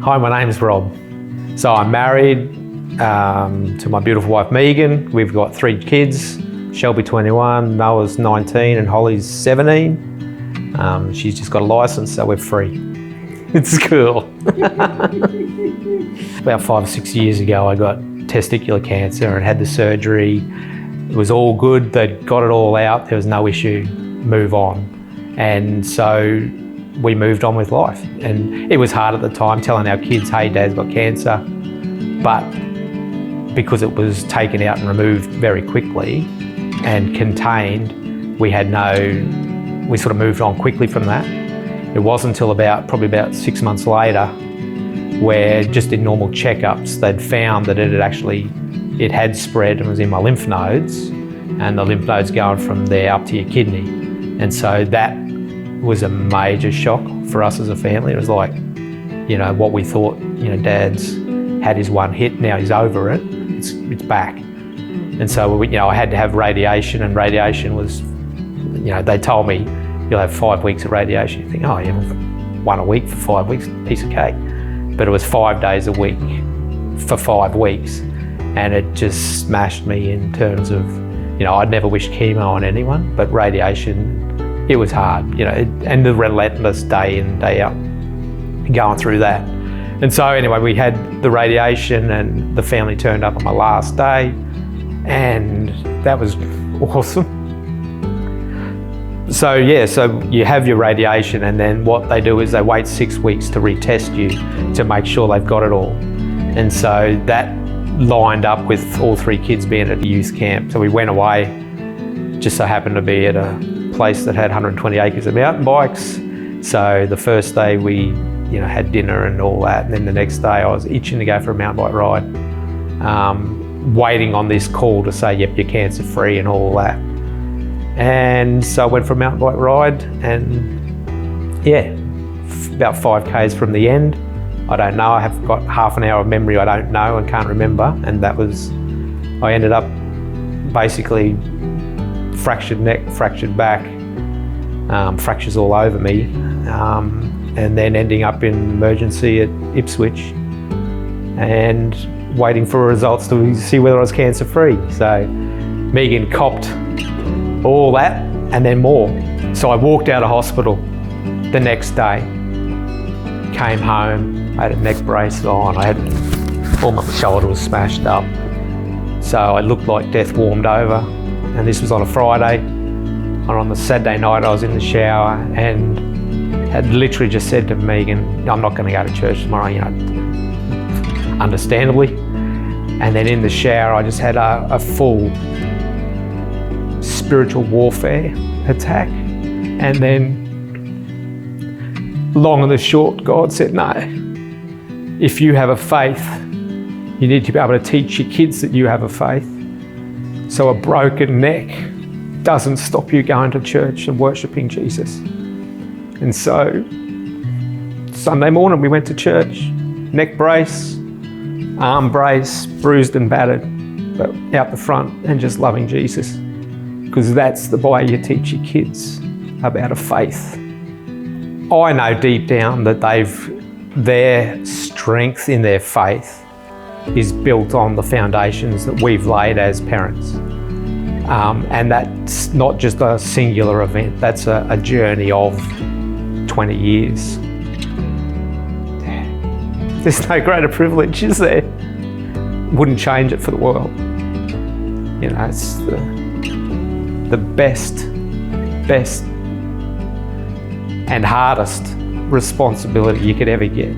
Hi, my name's Rob. So I'm married to my beautiful wife Megan. We've got 3 kids, Shelby 21, Noah's 19 and Holly's 17. She's just got a licence, so we're free. It's cool. About 5 or 6 years ago I got testicular cancer and had the surgery. It was all good, they'd got it all out, there was no issue, move on. And so we moved on with life. And it was hard at the time telling our kids, hey, Dad's got cancer. But because it was taken out and removed very quickly and contained, we sort of moved on quickly from that. It wasn't until probably about 6 months later where just in normal checkups, they'd found that it had spread and was in my lymph nodes, and the lymph nodes going from there up to your kidney. And so that was a major shock for us as a family. It was like, what we thought, Dad's had his one hit, now he's over it, it's back. And so, I had to have radiation, and radiation was, they told me, you'll have 5 weeks of radiation. You think, oh yeah, 1 a week for 5 weeks, piece of cake. But it was 5 days a week for 5 weeks. And it just smashed me in terms of, I'd never wish chemo on anyone, but radiation, it was hard, and the relentless day in, day out going through that. And so anyway, we had the radiation and the family turned up on my last day, and that was awesome. So you have your radiation, and then what they do is they wait 6 weeks to retest you to make sure they've got it all. And so that lined up with all 3 kids being at a youth camp. So we went away, just so happened to be at a place that had 120 acres of mountain bikes. So the first day we had dinner and all that, and then the next day I was itching to go for a mountain bike ride, waiting on this call to say, yep, you're cancer free and all that. And so I went for a mountain bike ride, and about 5 k's from the end. I don't know, I have got half an hour of memory I don't know and can't remember, and I ended up basically fractured neck, fractured back, fractures all over me, and then ending up in emergency at Ipswich and waiting for results to see whether I was cancer free. So Megan copped all that and then more. So I walked out of hospital the next day, came home, I had a neck brace on, all my shoulder was smashed up. So I looked like death warmed over, and this was on a Friday. And on the Saturday night I was in the shower and had literally just said to Megan, I'm not going to go to church tomorrow, understandably. And then in the shower I just had a full spiritual warfare attack. And then long and the short, God said, no, if you have a faith, you need to be able to teach your kids that you have a faith. So a broken neck doesn't stop you going to church and worshipping Jesus. And so Sunday morning we went to church, neck brace, arm brace, bruised and battered, but out the front and just loving Jesus. Because that's the way you teach your kids about a faith. I know deep down that their strength in their faith is built on the foundations that we've laid as parents. And that's not just a singular event, that's a journey of 20 years. There's no greater privilege, is there? Wouldn't change it for the world. It's the best and hardest responsibility you could ever get.